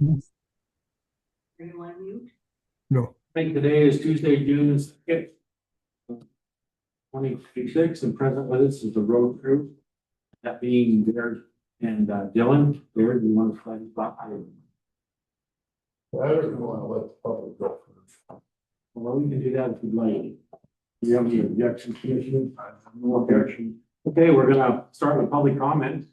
Are you on mute? No. I think today is Tuesday, June 2nd, 2026, and present with us is the road crew. That being Jared and Dylan. Jared, you want to find a spot? I don't want to let the public go first. Well, we can do that if you'd like. Do you have any objections, Commissioner? No objection. Okay, we're gonna start with public comment.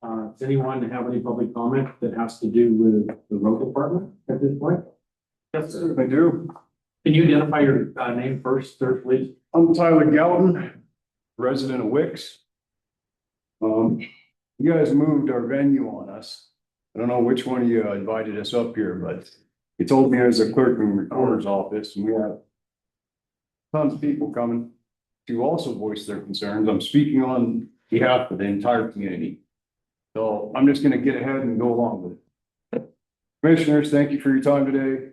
Does anyone have any public comment that has to do with the road department at this point? Yes, sir, I do. Can you identify your name first, sir, please? I'm Tyler Galton, resident of Wicks. You guys moved our venue on us. I don't know which one of you invited us up here, but you told me there's a clerk and recorder's office, and we have tons of people coming to also voice their concerns. I'm speaking on behalf of the entire community. So I'm just gonna get ahead and go along with it. Commissioners, thank you for your time today.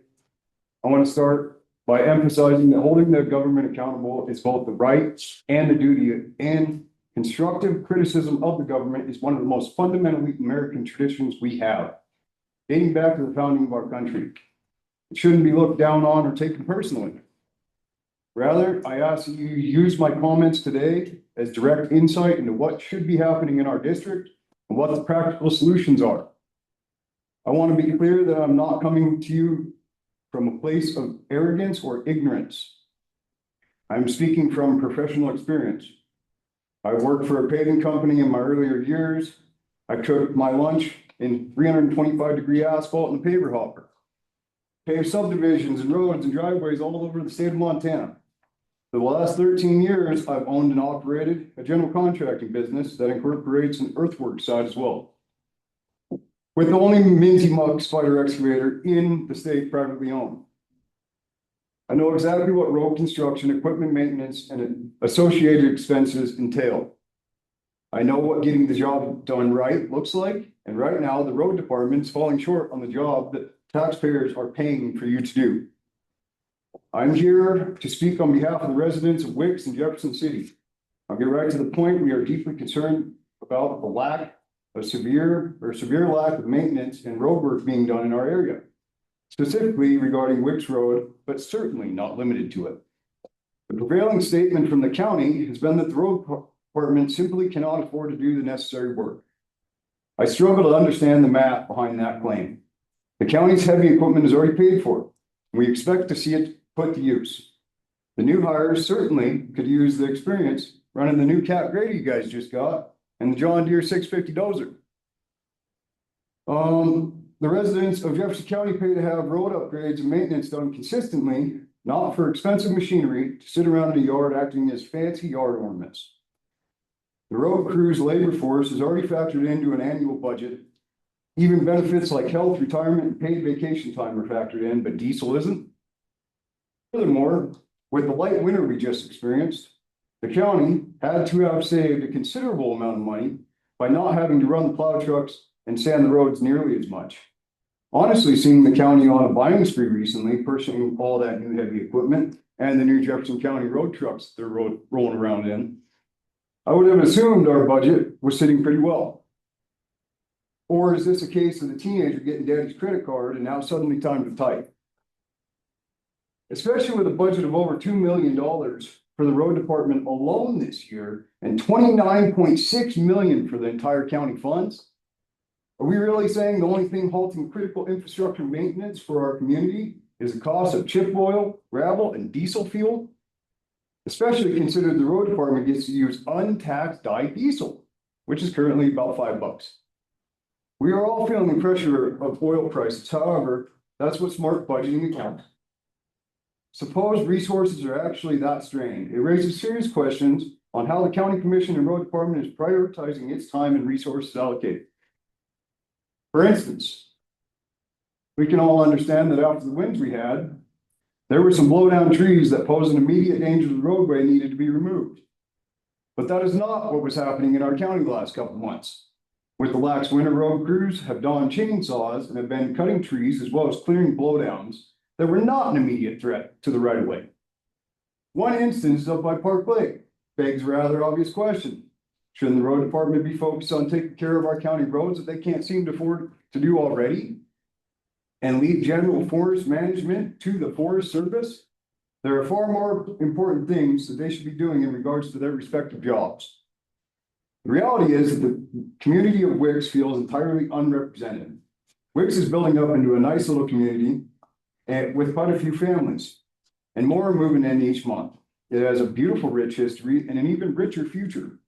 I want to start by emphasizing that holding the government accountable is both the right and the duty, and constructive criticism of the government is one of the most fundamentally American traditions we have, dating back to the founding of our country. It shouldn't be looked down on or taken personally. Rather, I ask that you use my comments today as direct insight into what should be happening in our district and what the practical solutions are. I want to be clear that I'm not coming to you from a place of arrogance or ignorance. I'm speaking from professional experience. I worked for a paving company in my earlier years. I cooked my lunch in 325-degree asphalt in the paver hopper. Paved subdivisions and roads and driveways all over the state of Montana. For the last 13 years, I've owned and operated a general contracting business that incorporates an earthwork side as well, with the only Minty Mug spider excavator in the state privately owned. I know exactly what road construction, equipment maintenance, and associated expenses entail. I know what getting the job done right looks like, and right now the road department's falling short on the job that taxpayers are paying for you to do. I'm here to speak on behalf of the residents of Wicks and Jefferson City. I'll get right to the point. We are deeply concerned about the lack of severe lack of maintenance and road work being done in our area, specifically regarding Wicks Road, but certainly not limited to it. The prevailing statement from the county has been that the road department simply cannot afford to do the necessary work. I struggle to understand the math behind that claim. The county's heavy equipment is already paid for. We expect to see it put to use. The new hires certainly could use the experience running the new Cat Grader you guys just got and the John Deere 650 dozer. The residents of Jefferson County pay to have road upgrades and maintenance done consistently, not for expensive machinery to sit around in the yard acting as fancy yard ornaments. The road crew's labor force is already factored into an annual budget. Even benefits like health, retirement, and paid vacation time are factored in, but diesel isn't. Furthermore, with the light winter we just experienced, the county had to have saved a considerable amount of money by not having to run the plow trucks and sand the roads nearly as much. Honestly, seeing the county on a buying spree recently, purchasing all that new heavy equipment and the new Jefferson County road trucks they're rolling around in, I would have assumed our budget was sitting pretty well. Or is this a case of the teenager getting daddy's credit card and now suddenly time to type? Especially with a budget of over $2 million for the road department alone this year and $29.6 million for the entire county funds. Are we really saying the only thing halting critical infrastructure maintenance for our community is the cost of chip oil, gravel, and diesel fuel? Especially considering the road department gets to use untaxed dyed diesel, which is currently about $5. We are all feeling the pressure of oil prices. However, that's what smart budgeting accounts. Suppose resources are actually that strained. It raises serious questions on how the county commission and road department is prioritizing its time and resources allocated. For instance, we can all understand that after the winds we had, there were some blow-down trees that pose an immediate danger to the roadway needed to be removed. But that is not what was happening in our county the last couple of months. With the lax winter, road crews have donned chainsaws and have been cutting trees as well as clearing blowdowns that were not an immediate threat to the right-of-way. One instance is up by Park Lake begs a rather obvious question. Shouldn't the road department be focused on taking care of our county roads that they can't seem to afford to do already? and leave general forest management to the Forest Service, there are far more important things that they should be doing in regards to their respective jobs. The reality is that the community of Wicks feels entirely unrepresented. Wicks is building up into a nice little community and with quite a few families, and more are moving in each month. It has a beautiful, rich history and an even richer future.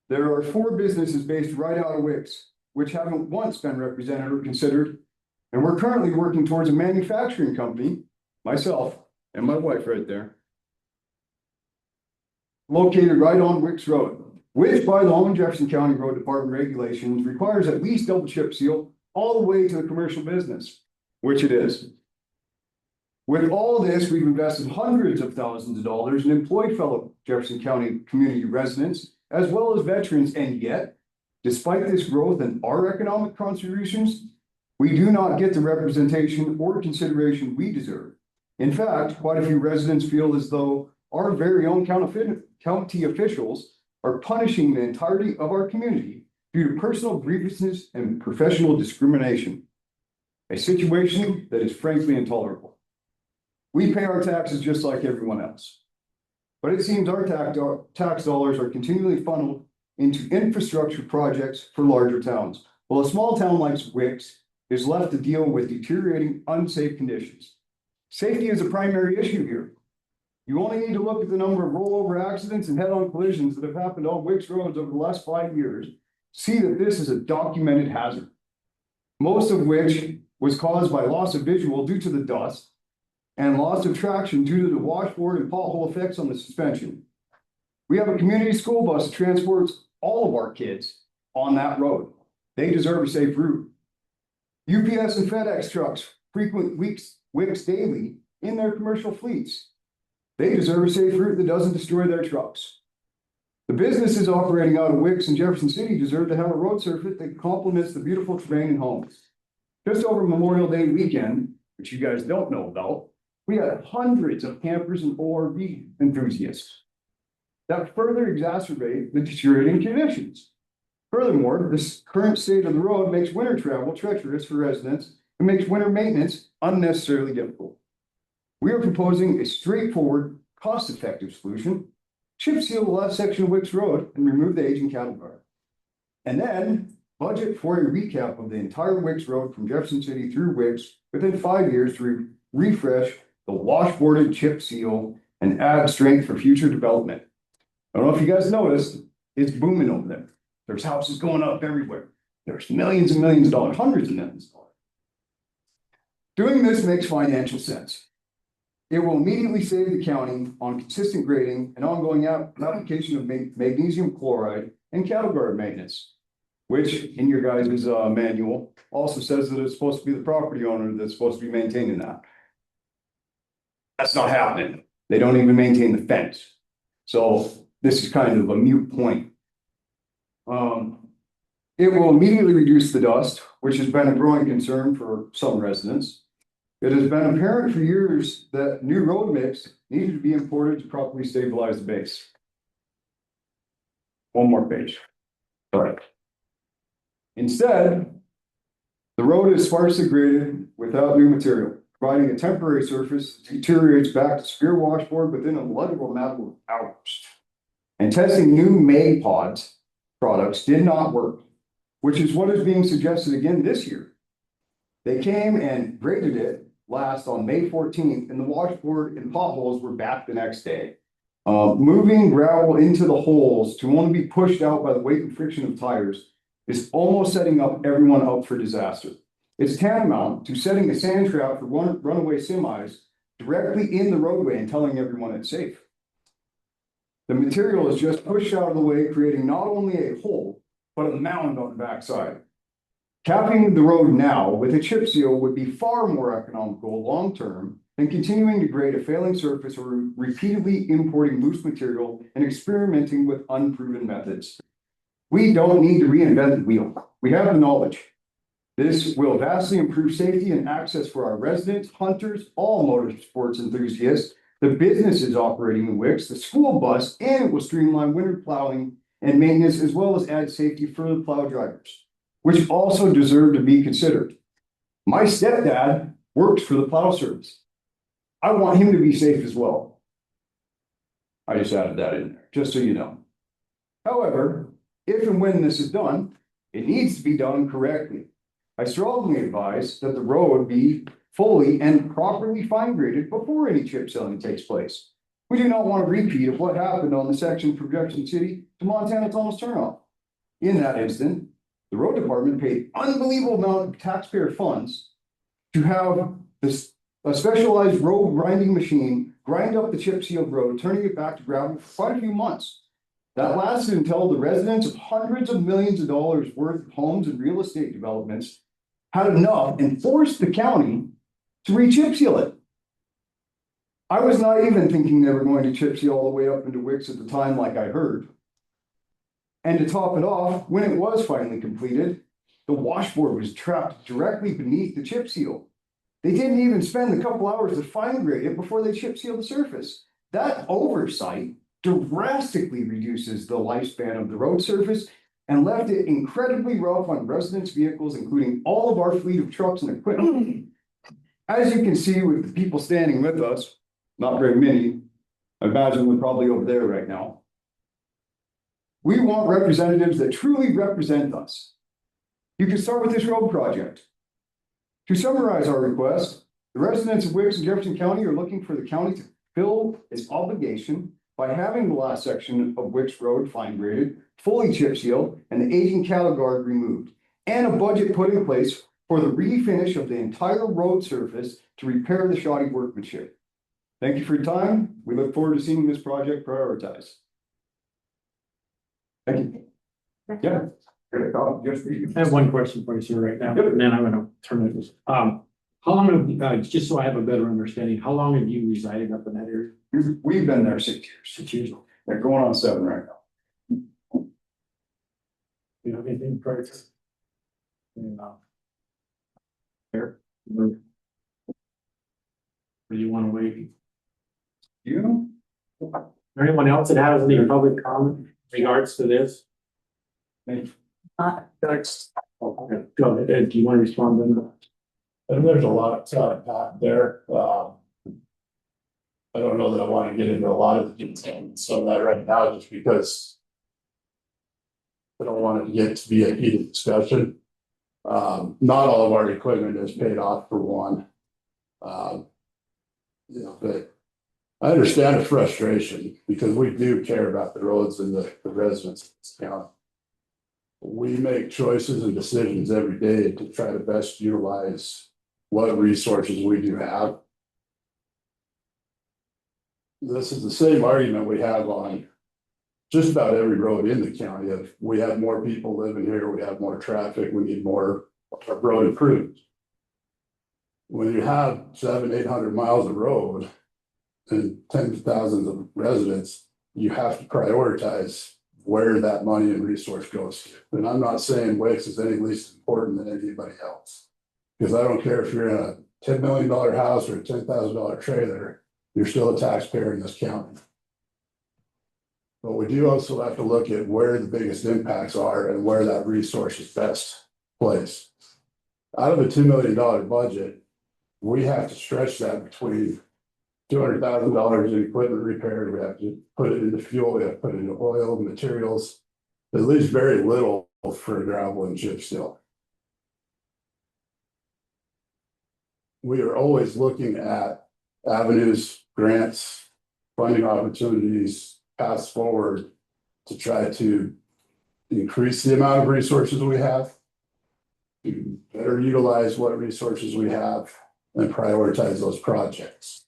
There are 4 businesses based right out of Wicks, which haven't once been represented or considered, and we're currently working towards a manufacturing company, myself and my wife right there, located right on Wicks Road, which by the law in Jefferson County Road Department regulations requires at least double chip seal all the way to the commercial business, which it is. With all this, we've invested hundreds of thousands of dollars and employed fellow Jefferson County community residents, as well as veterans, and yet, despite this growth and our economic contributions, we do not get the representation or consideration we deserve. In fact, quite a few residents feel as though our very own county officials are punishing the entirety of our community due to personal grievances and professional discrimination, a situation that is frankly intolerable. We pay our taxes just like everyone else, but it seems our tax dollars are continually funneled into infrastructure projects for larger towns, while a small town like Wicks is left to deal with deteriorating, unsafe conditions. Safety is a primary issue here. You only need to look at the number of rollover accidents and head-on collisions that have happened on Wicks roads over the last 5 years to see that this is a documented hazard, most of which was caused by loss of visual due to the dust and loss of traction due to the washboard and pothole effects on the suspension. We have a community school bus that transports all of our kids on that road. They deserve a safe route. UPS and FedEx trucks frequent Wicks daily in their commercial fleets. They deserve a safe route that doesn't destroy their trucks. The businesses operating out of Wicks and Jefferson City deserve to have a road surface that complements the beautiful terrain and homes. Just over Memorial Day weekend, which you guys don't know about, we had hundreds of campers and ORV enthusiasts that further exacerbate the deteriorating conditions. Furthermore, this current state of the road makes winter travel treacherous for residents and makes winter maintenance unnecessarily difficult. We are proposing a straightforward, cost-effective solution: chip seal the left section of Wicks Road and remove the aging cattle guard. And then budget for a recap of the entire Wicks Road from Jefferson City through Wicks within 5 years to refresh the washboarded chip seal and add strength for future development. I don't know if you guys noticed, it's booming over there. There's houses going up everywhere. There's millions and millions of dollars, hundreds of millions of dollars. Doing this makes financial sense. It will immediately save the county on consistent grading and ongoing application of magnesium chloride and cattle guard maintenance, which in your guys' manual also says that it's supposed to be the property owner that's supposed to be maintaining that. That's not happening. They don't even maintain the fence. So this is kind of a moot point. It will immediately reduce the dust, which has been a growing concern for some residents. It has been apparent for years that new road mix needed to be imported to properly stabilize the base. One more page. All right. Instead, the road is sparsely graded without new material, providing a temporary surface that deteriorates back to severe washboard within a legible matter of hours. And testing new May pods products did not work, which is what is being suggested again this year. They came and graded it last on May 14th, and the washboard and potholes were back the next day. Moving gravel into the holes to only be pushed out by the weight and friction of tires is almost setting up everyone up for disaster. It's tantamount to setting a sand trap for runaway semis directly in the roadway and telling everyone it's safe. The material is just pushed out of the way, creating not only a hole, but a mound on the backside. Capping the road now with a chip seal would be far more economical long-term than continuing to grade a failing surface or repeatedly importing loose material and experimenting with unproven methods. We don't need to reinvent the wheel. We have the knowledge. This will vastly improve safety and access for our residents, hunters, all motorsports enthusiasts, the businesses operating in Wicks, the school bus, and it will streamline winter plowing and maintenance, as well as add safety for the plow drivers, which also deserve to be considered. My stepdad works for the plow service. I want him to be safe as well. I just added that in there, just so you know. However, if and when this is done, it needs to be done correctly. I strongly advise that the road be fully and properly fine graded before any chip sealing takes place. We do not want a repeat of what happened on the section from Jefferson City to Montana Thomas turnoff. In that instant, the road department paid unbelievable amount of taxpayer funds to have a specialized road grinding machine grind up the chip sealed road, turning it back to gravel for quite a few months. That lasted until the residents of hundreds of millions of dollars worth of homes and real estate developments had enough and forced the county to re-chip seal it. I was not even thinking they were going to chip seal all the way up into Wicks at the time, like I heard. And to top it off, when it was finally completed, the washboard was trapped directly beneath the chip seal. They didn't even spend a couple hours to fine grade it before they chip sealed the surface. That oversight drastically reduces the lifespan of the road surface and left it incredibly rough on residents' vehicles, including all of our fleet of trucks and equipment. As you can see with the people standing with us, not very many, I imagine they're probably over there right now. We want representatives that truly represent us. You can start with this road project. To summarize our request, the residents of Wicks and Jefferson County are looking for the county to fill its obligation by having the last section of Wicks Road fine graded, fully chip sealed, and the aging cattle guard removed, and a budget put in place for the refinish of the entire road surface to repair the shoddy workmanship. Thank you for your time. We look forward to seeing this project prioritized. Thank you. Yeah. I have one question for you, sir, right now, and then I'm gonna turn it. How long have, just so I have a better understanding, how long have you resided up in that area? We've been there 6 years. 6 years. They're going on 7 right now. You have anything prior to? There. Or do you want to wait? You? Is there anyone else that has any public comment in regards to this? Me. Thanks. Okay, go ahead. Ed, do you want to respond then? And there's a lot packed there. I don't know that I want to get into a lot of the details of that right now, just because I don't want it to get to be a heated discussion. Not all of our equipment is paid off for one. But I understand the frustration because we do care about the roads and the residents of this county. We make choices and decisions every day to try to best utilize what resources we do have. This is the same argument we have on just about every road in the county. If we have more people living here, we have more traffic, we need more road improved. When you have 700-800 miles of road and tens of thousands of residents, you have to prioritize where that money and resource goes to. And I'm not saying Wicks is any least important than anybody else, because I don't care if you're in a $10 million house or a $10,000 trailer, you're still a taxpayer in this county. But we do also have to look at where the biggest impacts are and where that resource is best placed. Out of a $2 million budget, we have to stretch that between $200,000 in equipment repair. We have to put it into fuel. We have to put it into oil, materials. At least very little for gravel and chip seal. We are always looking at avenues, grants, funding opportunities, paths forward to try to increase the amount of resources we have, to better utilize what resources we have, and prioritize those projects.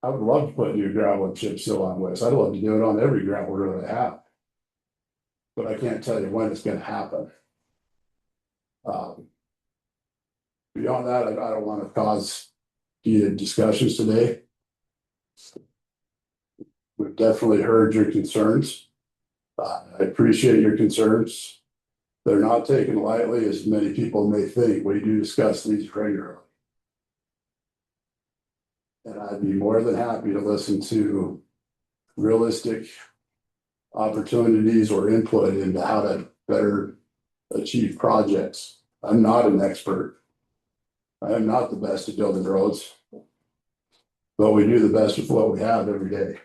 I would love to put new gravel and chip seal on Wicks. I'd love to do it on every gravel road I have. But I can't tell you when it's going to happen. Beyond that, I don't want to cause heated discussions today. We've definitely heard your concerns. I appreciate your concerns. They're not taken lightly, as many people may think. We do discuss these regularly. And I'd be more than happy to listen to realistic opportunities or input into how to better achieve projects. I'm not an expert. I am not the best at building roads. But we do the best with what we have every day.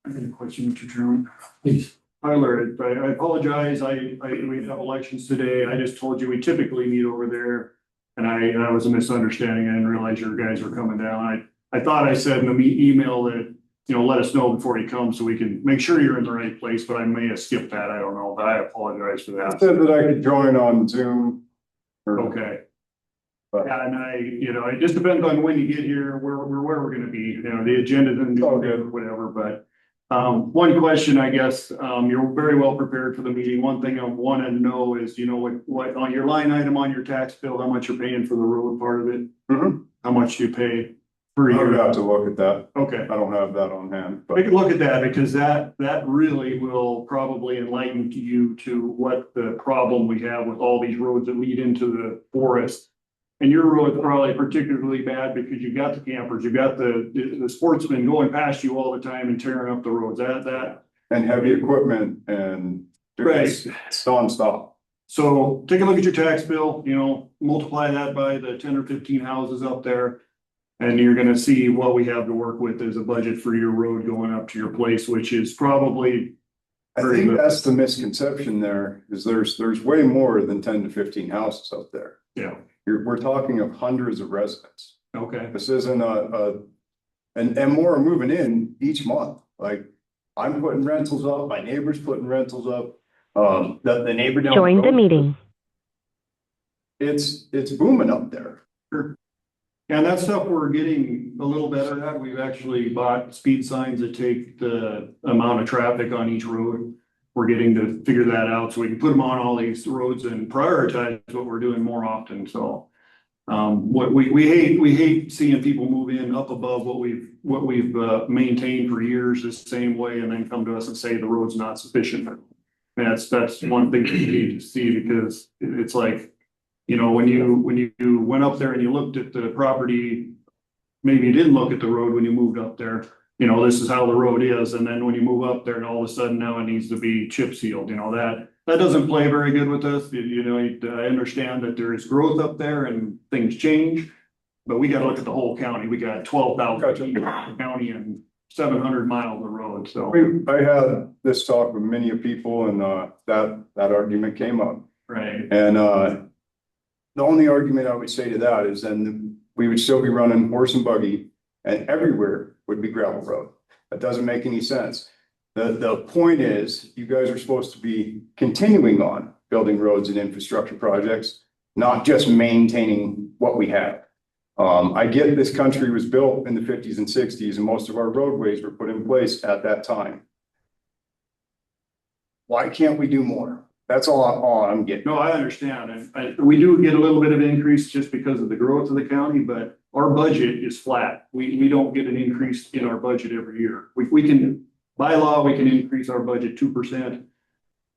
I have a question, Mr. Chairman. Please. Tyler, I apologize. We have elections today. I just told you we typically meet over there. And that was a misunderstanding. I didn't realize your guys were coming down. I thought I said in the email that, let us know before you come so we can make sure you're in the right place, but I may have skipped that. I don't know, but I apologize for I that. said that I could join on Zoom. Okay. But- Yeah, and it just depends on when you get here, where we're gonna be, the agenda doesn't do Oh, good. or whatever, but. One question, I guess, you're very well prepared for the meeting. One thing I want to know is, what on your line item on your tax bill, how much you're paying for the road part of it? Mhm. How much do you pay per I would year? have to look at that. Okay. I don't have that on hand, but Take a look at that because that really will probably enlighten you to what the problem we have with all these roads that lead into the forest. And your road's probably particularly bad because you've got the campers, you've got the sportsmen going past you all the time and tearing up the roads. and heavy equipment and it's nonstop. So take a look at your tax bill, multiply that by the 10 or 15 houses up there. And you're gonna see what we have to work with as a budget for your road going up to your place, which is probably. I Very think good. that's the misconception there, is there's way more than 10 to 15 houses out there. Yeah, We're talking of hundreds of residents. okay. This isn't and more are moving in each month. Like, I'm putting rentals up, my neighbor's putting rentals up. The neighbor down. Join the road, meeting. It's booming up there. And that stuff we're getting a little better at. We've actually bought speed signs that take the amount of traffic on each road. We're getting to figure that out so we can put them on all these roads and prioritize what we're doing more often, so. What we hate seeing people move in up above what we've maintained for years the same way and then come to us and say the road's not sufficient. And that's one thing that you need to see because it's like, when you went up there and you looked at the property, maybe you didn't look at the road when you moved up there. This is how the road is, and then when you move up there and all of a sudden now it needs to be chip sealed, that doesn't play very good with us. I understand that there is growth up there and things change. But we gotta look at the whole county. We got 12,000 people in the county and 700 miles of road, so. I had this talk with many people and that argument came up. Right, And the only argument I would say to that is then we would still be running horse and buggy and everywhere would be gravel road. That doesn't make any sense. The point is, you guys are supposed to be continuing on building roads and infrastructure projects, not just maintaining what we have. I get this country was built in the 50s and 60s and most of our roadways were put in place at that time. Why can't we do more? That's all I'm getting. no, I understand, and we do get a little bit of increase just because of the growth of the county, but our budget is flat. We don't get an increase in our budget every year. We can, by law, we can increase our budget 2%.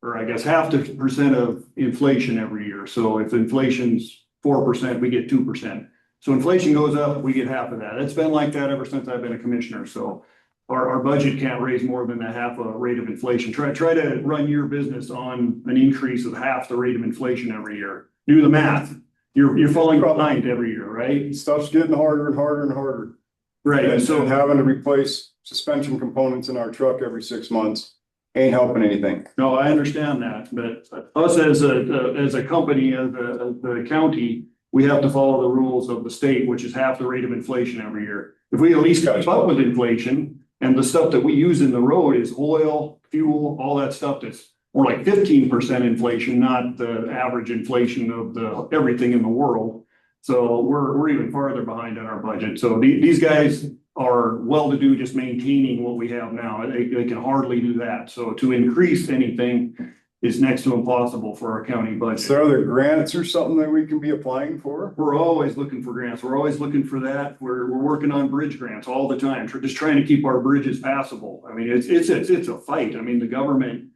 Or I guess half the percent of inflation every year. So if inflation's 4%, we get 2%. So inflation goes up, we get half of that. It's been like that ever since I've been a commissioner, so. Our budget can't raise more than a half a rate of inflation. Try to run your business on an increase of half the rate of inflation every year. Do the math. You're falling behind every year, right? Stuff's getting harder and harder and harder. Right, And so so having to replace suspension components in our truck every 6 months ain't helping anything. no, I understand that, but us as a company, as the county, we have to follow the rules of the state, which is half the rate of inflation every year. If we at least keep up with inflation, and the stuff that we use in the road is oil, fuel, all that stuff that's more like 15% inflation, not the average inflation of everything in the world. So we're even farther behind on our budget. So these guys are well-to-do just maintaining what we have now. They can hardly do that. So to increase anything is next to impossible for our county Is budget. there other grants or something that we can be applying for? We're always looking for grants. We're always looking for that. We're working on bridge grants all the time. We're just trying to keep our bridges passable. I mean, it's a fight. I mean, the government.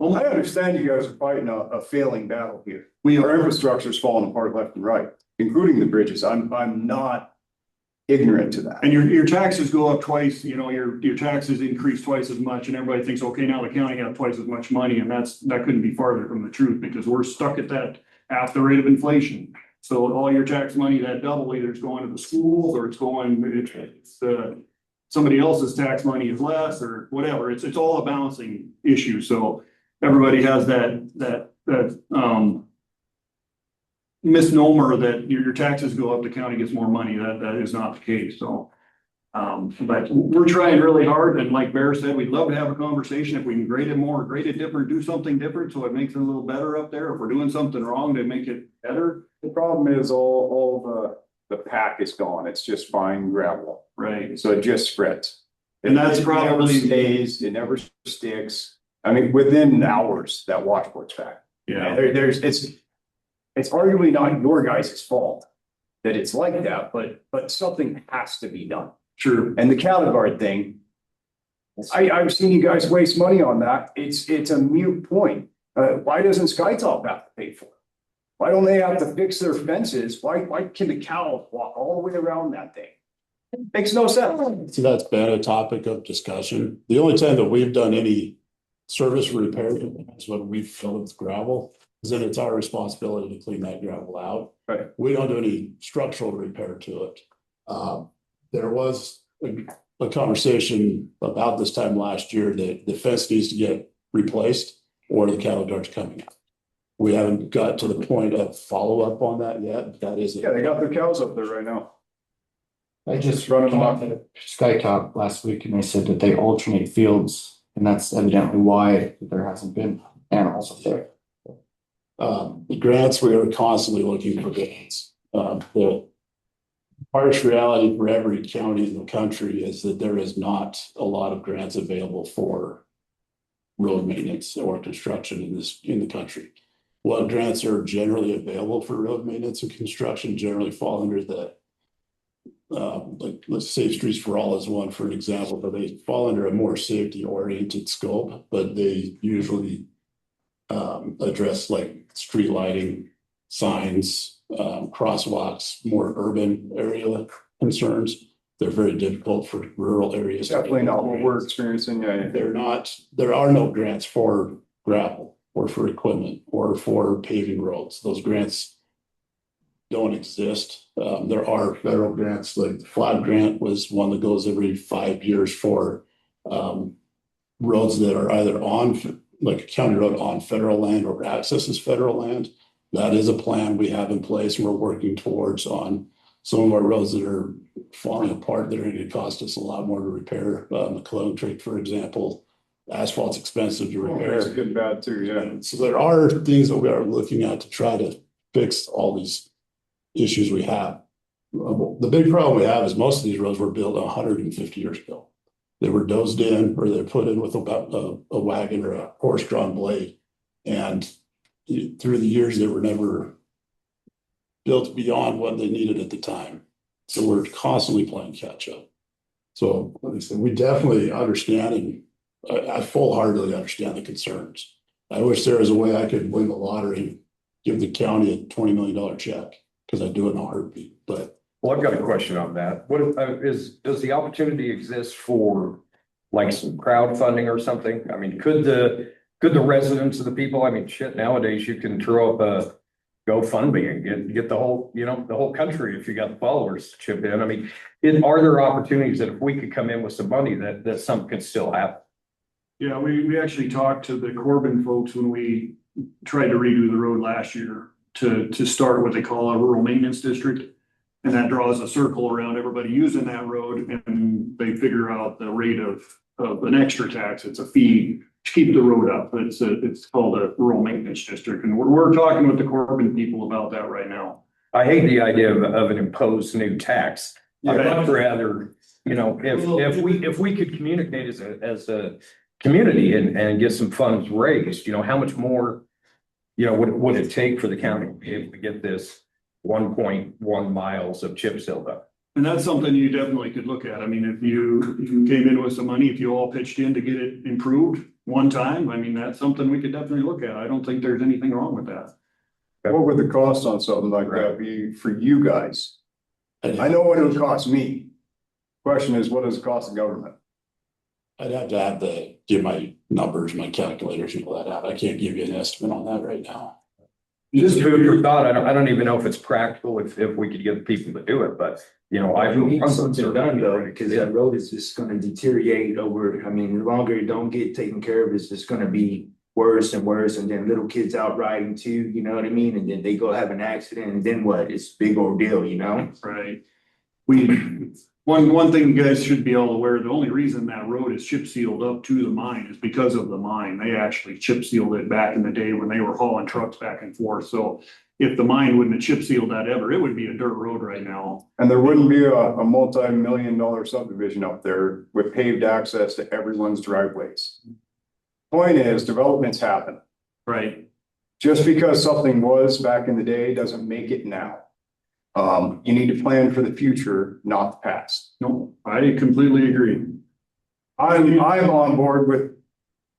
Well, I understand you guys are fighting a failing battle here. We Our are, infrastructure's falling apart left and right, including the bridges. I'm not ignorant to that. And your taxes go up twice, you know, your taxes increase twice as much and everybody thinks, okay, now the county has twice as much money and that couldn't be farther from the truth because we're stuck at that half the rate of inflation. So all your tax money, that double, either it's going to the schools or it's somebody else's tax money is less or whatever. It's all a balancing issue. So everybody has that misnomer that your taxes go up, the county gets more money. That is not the case. So, but we're trying really hard. And like Bear said, we'd love to have a conversation if we can grade it more, grade it different, do something different. So it makes it a little better up there. If we're doing something wrong to make it better. The problem is all the pack is gone. It's just fine gravel. Right. So it just spreads. And that's It never probably, stays, it never sticks. I mean, within hours, that washboard's back. yeah. It's arguably not your guys' fault that it's like that, but something has to be done. Sure. And the cattle guard thing, I've seen you guys waste money on that. It's a mute point. Why doesn't SkyTop have to pay for it? Why don't they have to fix their fences? Why can the cow walk all the way around that thing? Makes no sense. So that's been a topic of discussion. The only time that we've done any service repair is when we've filled with gravel, because then it's our responsibility to clean that gravel out. Right. We don't do any structural repair to it. There was a conversation about this time last year that the fence needs to get replaced or the cattle guard's coming out. We haven't got to the point of follow-up on that yet. That is. Yeah, they got their cows up there right now. I just Running them talked at SkyTop last week and they said that they alternate fields and that's evidently why there hasn't been animals up there. The grants, we are constantly looking for grants. The harsh reality for every county in the country is that there is not a lot of grants available for road maintenance or construction in the country. What grants are generally available for road maintenance and construction generally fall under the like let's say Streets for All is one for an example, but they fall under a more safety oriented scope, but they usually address like street lighting, signs, crosswalks, more urban area concerns. They're very difficult for rural areas. Definitely not what we're experiencing. Yeah. There are no grants for gravel or for equipment or for paving roads. Those grants don't exist. There are federal grants, like the flood grant was one that goes every 5 years for roads that are either on like a county road on federal land or accesses federal land. That is a plan we have in place and we're working towards on some of our roads that are falling apart. They're going to cost us a lot more to repair. McClellan Creek, for example, asphalt's expensive to repair. It's good and bad too. Yeah. So there are things that we are looking at to try to fix all these issues we have. The big problem we have is most of these roads were built 150 years ago. They were dozed in or they're put in with a wagon or a horse-drawn blade. And through the years, they were never built beyond what they needed at the time. So we're constantly playing catch up. So like I said, we definitely understand and I full-heartedly understand the concerns. I wish there was a way I could win the lottery and give the county a $20 million check because I'd do it in a heartbeat. But well, I've got a question on that. What does the opportunity exist for like some crowdfunding or something? I mean, could the residents of the people, I mean, shit, nowadays you can throw up a GoFundMe and get the whole, the whole country if you got the followers to chip in. I mean, are there opportunities that if we could come in with some money that something could still happen? Yeah, we actually talked to the Corbin folks when we tried to redo the road last year to start what they call a rural maintenance district. And that draws a circle around everybody using that road and they figure out the rate of an extra tax. It's a fee to keep the road up. It's called a rural maintenance district. And we're talking with the Corbin people about that right now. I hate the idea of an imposed new tax. I'd much rather, if we could communicate as a community and get some funds raised, how much more, would it take for the county to be able to get this 1.1 miles of chip seal done? And that's something you definitely could look at. I mean, if you came in with some money, if you all pitched in to get it improved one time, I mean, that's something we could definitely look at. I don't think there's anything wrong with that. What would the cost on something like that be for you guys? I know what it would cost me. Question is, what does it cost the government? I'd have to give my numbers, my calculators and all that out. I can't give you an estimate on that right now. Just food for thought. I don't even know if it's practical if we could get people to do it, but you know, I. We need something done though, because that road is just gonna deteriorate over, I mean, the longer it don't get taken care of, it's just gonna be worse and worse, and then little kids out riding too, you know what I mean? And then they go have an accident, and then what? It's a big ordeal, you know? Right. One thing you guys should be all aware, the only reason that road is chip sealed up to the mine is because of the mine. They actually chip sealed it back in the day when they were hauling trucks back and forth. So if the mine wouldn't have chip sealed that ever, it would be a dirt road right now. And there wouldn't be a multi-million-dollar subdivision up there with paved access to everyone's driveways. Point is, developments happen. Right. Just because something was back in the day doesn't make it now. You need to plan for the future, not the past. No, I completely agree. I'm on board with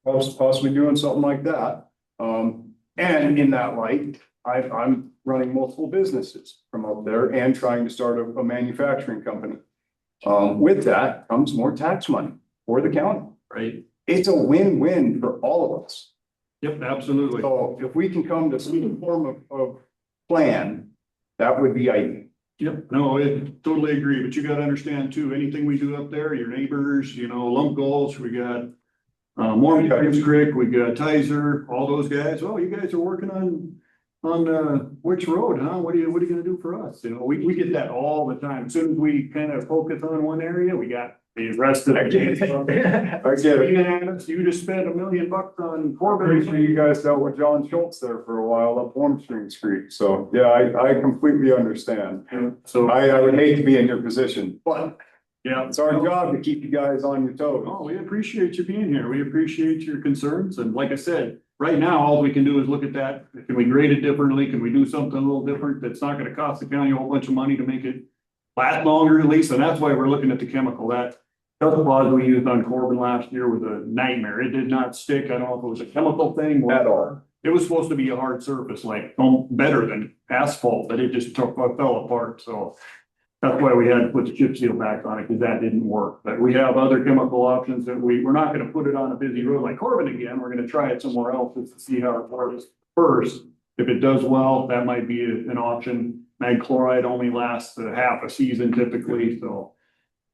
possibly doing something like that. And in that light, I'm running multiple businesses from up there and trying to start a manufacturing company. With that comes more tax money for the county. Right. It's a win-win for all of us. Yep, absolutely. So if we can come to some form of plan, that would be ideal. Yep, no, I totally agree, but you gotta understand too, anything we do up there, your neighbors, you know, Lump Gulch, we got Mormon Creek, we got Tizer, all those guys, oh, you guys are working on which road, huh? What are you gonna do for us? You know, we get that all the time. As soon as we kind of focus on one area, we got the rest of I get it. You just spent $1 million on Pretty Corbin. sure you guys dealt with John Schultz there for a while up Warm Springs Street. So, yeah, I completely understand. So, I would hate to be in your position, but yeah. it's our job to keep you guys on your toes. Oh, we appreciate you being here. We appreciate your concerns. And like I said, right now, all we can do is look at that. Can we grade it differently? Can we do something a little different that's not gonna cost the county a whole bunch of money to make it last longer at least? And that's why we're looking at the chemical. That dust cloud we used on Corbin last year was a nightmare. It did not stick. I don't know if it was a chemical thing or At all. It was supposed to be a hard surface, like better than asphalt, but it just fell apart. So that's why we had to put the chip seal back on it, because that didn't work. But we have other chemical options that we're not gonna put it on a busy road like Corbin again. We're gonna try it somewhere else just to see how it works first. If it does well, that might be an option. Mag chloride only lasts half a season typically, so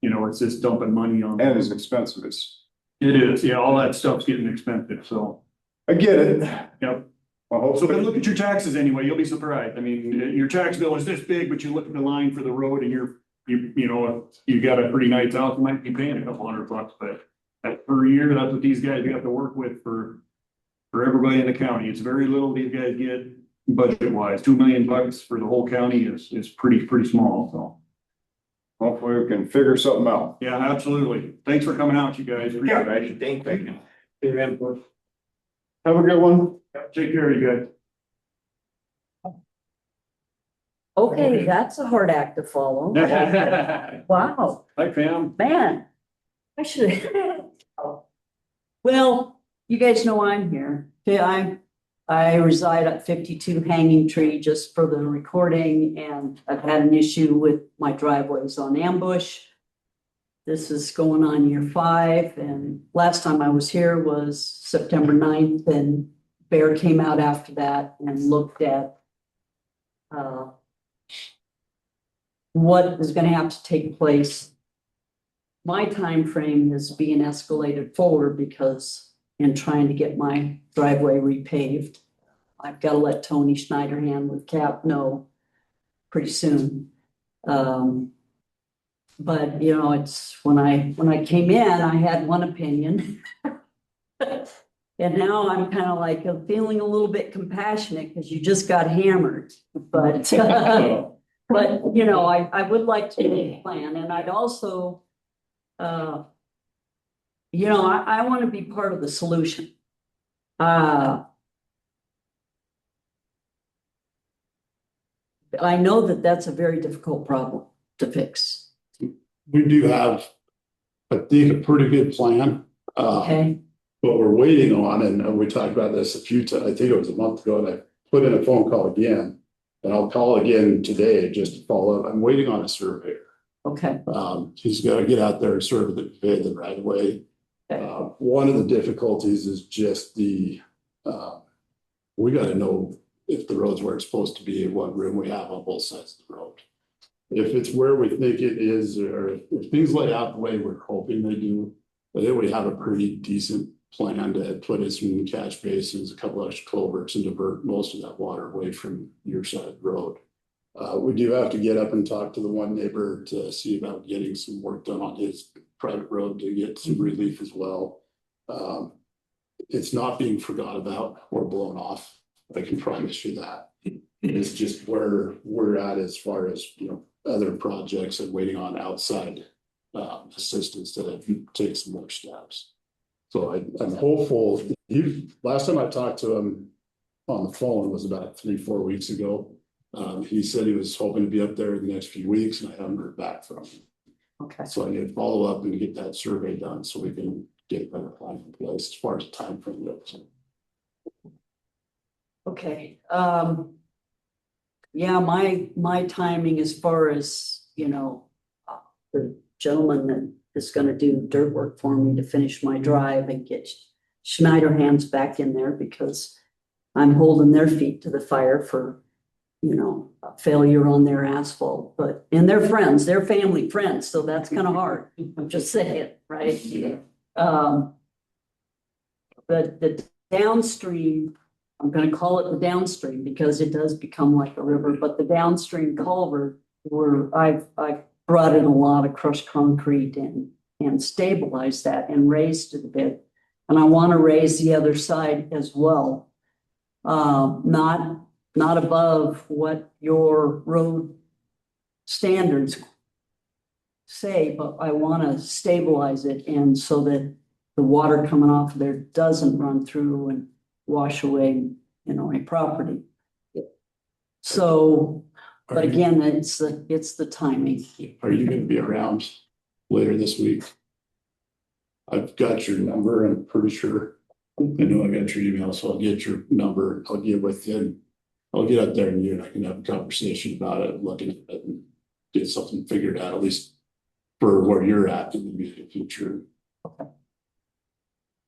you know, it's just dumping money on. And as expensive as. It is, yeah, all that stuff's getting expensive, so. I get it. Yep. I hope So then look at your taxes anyway, you'll be surprised. I mean, your tax bill is this big, but you look at the line for the road and you know, you got a pretty nice house, you might be paying a couple $100, but that per year, that's what these guys have to work with for everybody in the county. It's very little these guys get budget wise. $2 million for the whole county is pretty small, so. hopefully we can figure something out. Yeah, absolutely. Thanks for coming out, you guys. Appreciate it. Thank you. Your input. Have a good one. Take care of you guys. Okay, that's a hard act to follow. Wow, Hi, Pam. man. I should. Well, you guys know I'm here. Okay, I reside at 52 Hanging Tree just for the recording, and I've had an issue with my driveways on Ambush. This is going on year 5, and last time I was here was September 9th, and Bear came out after that and looked at what is going to have to take place. My time frame is being escalated forward because in trying to get my driveway repaved, I've got to let Tony Schneiderhan with CAP know pretty soon. But you know, it's when I came in, I had one opinion. And now I'm kind of like, I'm feeling a little bit compassionate because you just got hammered. But but you know, I would like to make a plan, and I'd also you know, I want to be part of the solution. I know that that's a very difficult problem to fix. We do have, I think, a pretty good plan. Okay, What we're waiting on, and we talked about this a few times, I think it was a month ago, and I put in a phone call again. And I'll call again today just to follow up. I'm waiting on a surveyor. Okay, He's gotta get out there and survey the right of way. okay, One of the difficulties is just we gotta know if the road's where it's supposed to be, what room we have on both sides of the road. If it's where we think it is, or if things lay out the way we're hoping they do, then we have a pretty decent plan to put in some catch basins, a couple extra culverts and divert most of that water away from your side of the road. We do have to get up and talk to the one neighbor to see about getting some work done on his private road to get some relief as well. It's not being forgot about or blown off. I can promise you that. It's just where we're at as far as, other projects and waiting on outside assistance to take some more steps. So I'm hopeful. Last time I talked to him on the phone was about 3-4 weeks ago. He said he was hoping to be up there in the next few weeks, and I haven't heard back from him. okay. So I need to follow up and get that survey done so we can get a better plan in place as far as time frame goes. Okay, yeah, my timing as far as, the gentleman that is gonna do dirt work for me to finish my drive and get Schneider hands back in there because I'm holding their feet to the fire for, a failure on their asphalt, and they're friends, they're family friends, so that's kind of hard. I'm just saying, right? Yeah. The downstream, I'm gonna call it the downstream because it does become like a river, but the downstream culvert where I've brought in a lot of crushed concrete and stabilized that and raised it a bit. And I want to raise the other side as well. Not above what your road standards say, but I want to stabilize it and so that the water coming off there doesn't run through and wash away, my property. So, but again, it's the timing. Are you gonna be around later this week? I've got your number, I'm pretty sure. I know I got your email, so I'll get your number, I'll get with you. And I'll get up there and you and I can have a conversation about it, looking at it and get something figured out, at least for where you're at in the immediate future.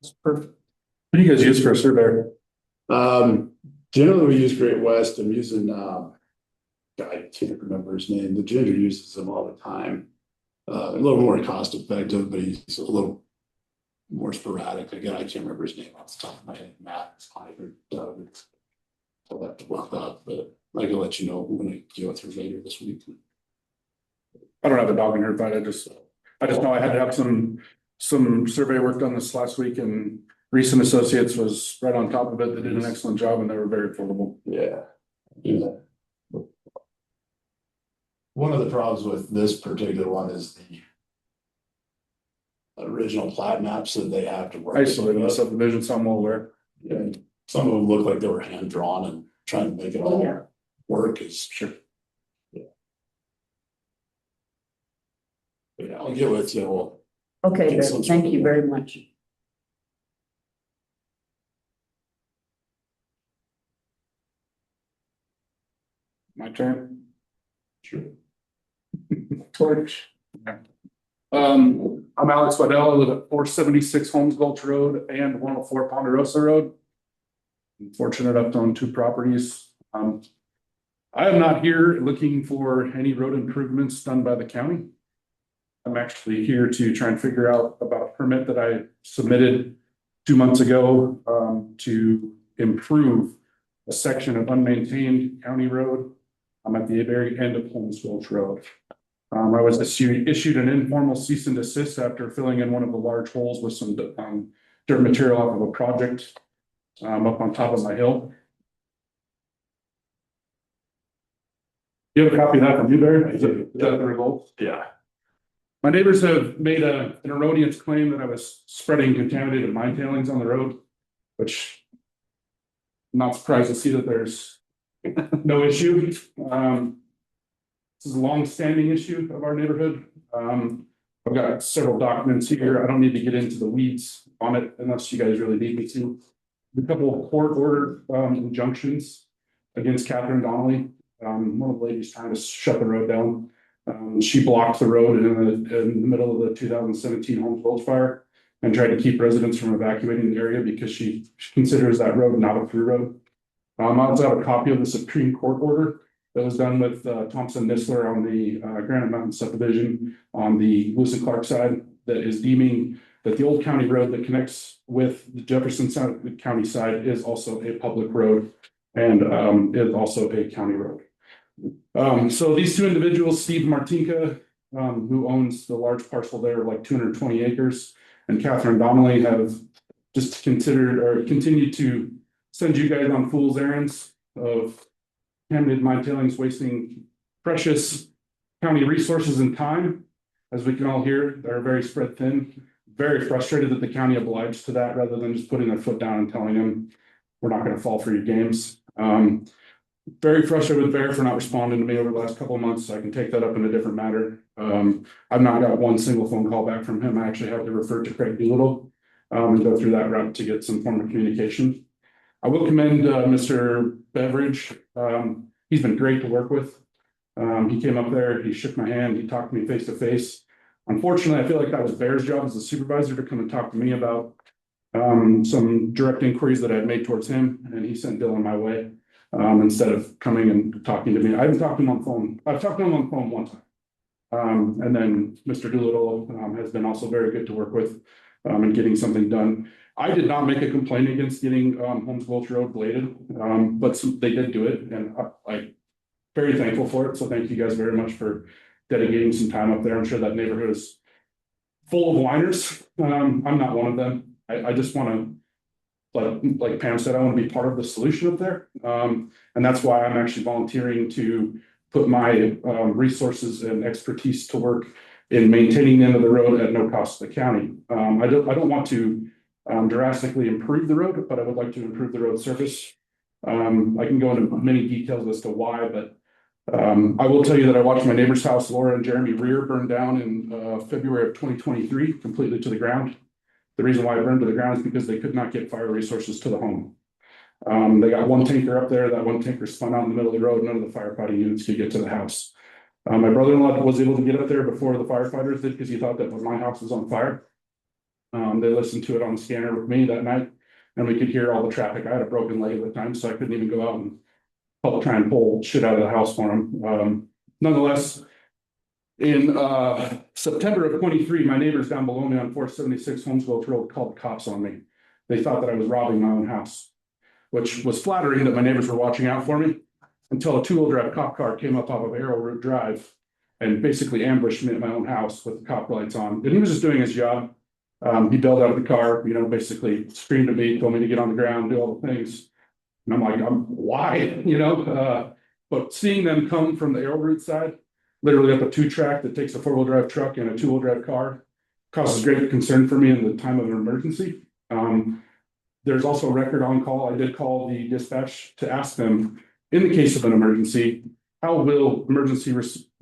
It's perfect. What do you guys use for a surveyor? Generally we use Great West. I'm using, I can't remember his name. The Ginger uses them all the time. A little more cost effective, but he's a little more sporadic. Again, I can't remember his name off the top of my head. Matt, it's either Doug. I'll have to look up, but I can let you know when I go through later this week. I don't have a dog in her fight. I just know I had to have some survey work done this last week, and Recent Associates was right on top of it. They did an excellent job and they were very affordable. Yeah. One of the problems with this particular one is the original plat maps that they have to work. I used to live in a subdivision, so I'm well aware. Yeah, some of them look like they were hand drawn and trying to make it all work is sure. Yeah. But yeah, I'll get with you. Okay, Barry, thank you very much. My turn. Sure. Torch. I'm Alex Waddell. I live at 476 Holmes Gulch Road and 104 Ponderosa Road. I'm fortunate enough to own 2 properties. I am not here looking for any road improvements done by the county. I'm actually here to try and figure out about a permit that I submitted 2 months ago to improve a section of unmaintained county road. I'm at the very end of Holmes Gulch Road. I was issued an informal cease and desist after filling in one of the large holes with some dirt material off of a project up on top of my hill. You have a copy of that from you, Barry? Is that the result? Yeah. My neighbors have made an erroneous claim that I was spreading contaminated mine tailings on the road, which I'm not surprised to see that there's no issue. This is a long-standing issue of our neighborhood. I've got several documents here. I don't need to get into the weeds on it unless you guys really need me to. A couple of court-ordered injunctions against Catherine Donnelly One of the ladies trying to shut the road down. She blocked the road in the middle of the 2017 Holmes Gulch fire and tried to keep residents from evacuating the area because she considers that road not a through road. I also have a copy of the Supreme Court order that was done with Thompson Nisler on the Granite Mountain subdivision on the Lewis and Clark side that is deeming that the old county road that connects with the Jefferson County side is also a public road and is also a county road. So these two individuals, Steve Martinka, who owns the large parcel there, like 220 acres, and Catherine Donnelly have just considered or continued to send you guys on fool's errands of contaminated mine tailings, wasting precious county resources and time. As we can all hear, they're very spread thin, very frustrated that the county obliged to that rather than just putting their foot down and telling them, we're not going to fall for your games. Very frustrated with Bear for not responding to me over the last couple of months. I can take that up in a different matter. I've not got one single phone call back from him. I actually have to refer to Craig Doolittle and go through that route to get some form of communication. I will commend Mr. Beveridge. He's been great to work with. He came up there, he shook my hand, he talked to me face to face. Unfortunately, I feel like that was Bear's job as a supervisor to come and talk to me about some direct inquiries that I had made towards him, and he sent Dylan my way instead of coming and talking to me. I haven't talked to him on the phone. I've talked to him on the phone one time. And then Mr. Doolittle has been also very good to work with and getting something done. I did not make a complaint against getting Holmes Gulch Road bladed, but they did do it, and I'm very thankful for it. So thank you guys very much for dedicating some time up there. I'm sure that neighborhood is full of whiners. I'm not one of them. I just want to, like Pam said, I want to be part of the solution up there. And that's why I'm actually volunteering to put my resources and expertise to work in maintaining the end of the road at no cost to the county. I don't want to drastically improve the road, but I would like to improve the road surface. I can go into many details as to why, but I will tell you that I watched my neighbor's house, Laura and Jeremy Rear, burn down in February of 2023, completely to the ground. The reason why it burned to the ground is because they could not get fire resources to the home. They got one tanker up there. That one tanker spun out in the middle of the road. None of the firefighting units could get to the house. My brother-in-law was able to get up there before the firefighters did because he thought that my house was on fire. They listened to it on the scanner with me that night, and we could hear all the traffic. I had a broken leg at the time, so I couldn't even go out and try and pull shit out of the house for him. Nonetheless, in September of 23, my neighbors down below me on 476 Holmes Gulch Road called the cops on me. They thought that I was robbing my own house, which was flattering that my neighbors were watching out for me until a two-wheel drive cop car came up off of Arrowroot Drive and basically ambushed me at my own house with the cop lights on. And he was just doing his job. He bailed out of the car, basically screamed at me, told me to get on the ground, do all the things. And I'm like, why, but seeing them come from the Arrowroot side, literally up a 2-track that takes a 4-wheel drive truck and a 2-wheel drive car, causes great concern for me in the time of an emergency. There's also a record on call. I did call the dispatch to ask them, in the case of an emergency, how will emergency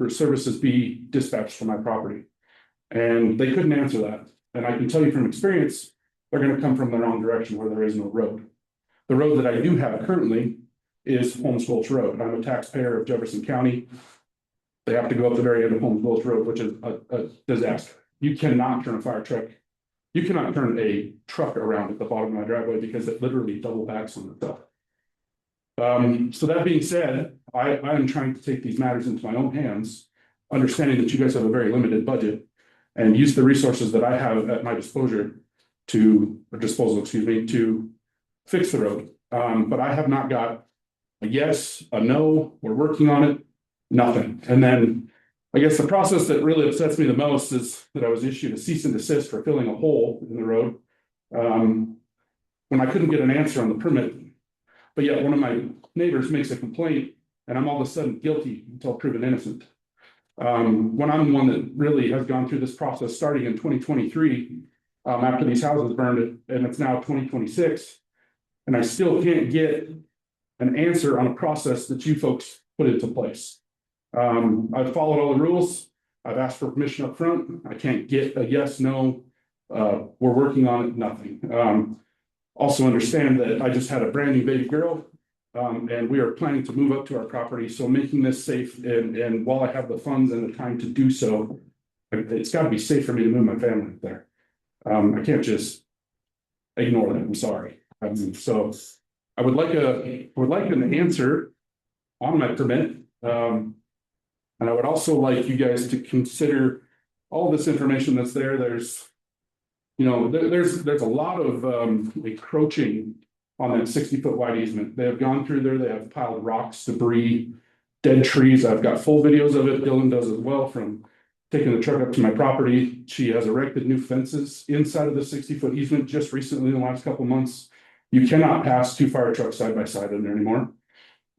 services be dispatched to my property? And they couldn't answer that. And I can tell you from experience, they're going to come from the wrong direction where there is no road. The road that I do have currently is Holmes Gulch Road. I'm a taxpayer of Jefferson County. They have to go up the very end of Holmes Gulch Road, which is a disaster. You cannot turn a fire truck. You cannot turn a truck around at the bottom of my driveway because it literally double backs on itself. So that being said, I am trying to take these matters into my own hands, understanding that you guys have a very limited budget, and use the resources that I have at my disposal to fix the road. But I have not got a yes, a no, we're working on it, nothing. And then I guess the process that really upsets me the most is that I was issued a cease and desist for filling a hole in the road when I couldn't get an answer on the permit. But yet one of my neighbors makes a complaint and I'm all of a sudden guilty until proven innocent. When I'm one that really has gone through this process starting in 2023, after these houses burned, and it's now 2026, and I still can't get an answer on a process that you folks put into place. I've followed all the rules. I've asked for permission up front. I can't get a yes, no, we're working on it, nothing. Also understand that I just had a brand new baby girl. And we are planning to move up to our property, so making this safe and while I have the funds and the time to do so, it's gotta be safe for me to move my family up there. I can't just ignore that, I'm sorry. So I would like an answer on my permit. And I would also like you guys to consider all this information that's there. There's, you know, there's a lot of encroaching on that 60-foot wide easement. They have gone through there, they have piled rocks, debris, dead trees. I've got full videos of it. Dylan does as well, from taking the truck up to my property. She has erected new fences inside of the 60-foot easement just recently in the last couple of months. You cannot pass two fire trucks side by side in there anymore.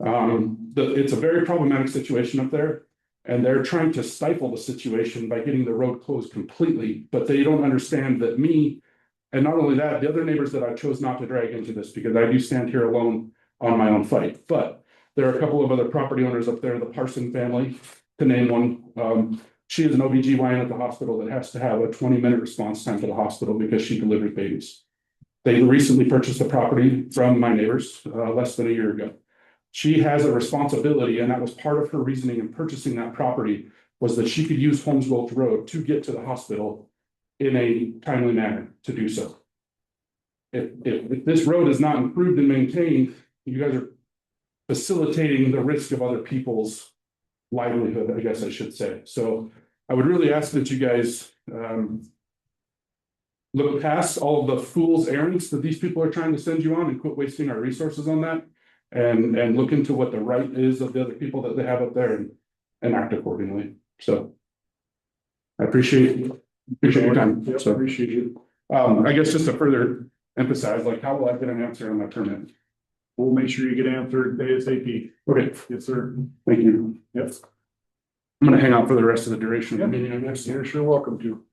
It's a very problematic situation up there. And they're trying to stifle the situation by getting the road closed completely, but they don't understand that me, and not only that, the other neighbors that I chose not to drag into this, because I do stand here alone on my own fight. But there are a couple of other property owners up there, the Parson family, to name one. She is an OBGYN at the hospital that has to have a 20-minute response time to the hospital because she delivers babies. They recently purchased a property from my neighbors less than a year ago. She has a responsibility, and that was part of her reasoning in purchasing that property, was that she could use Holmes Gulch Road to get to the hospital in a timely manner to do so. If this road is not improved and maintained, you guys are facilitating the risk of other people's livelihood, I guess I should say. So I would really ask that you guys look past all of the fool's errands that these people are trying to send you on and quit wasting our resources on that. And look into what the right is of the other people that they have up there and act accordingly. So I appreciate your time. Yep, So appreciate it. I guess just to further emphasize, like, how will I get an answer on my permit? We'll make sure you get answered ASAP. Okay, Yes, sir. thank you. Yep. I'm gonna hang out for the rest of the duration of the meeting, I guess. You're sure welcome to.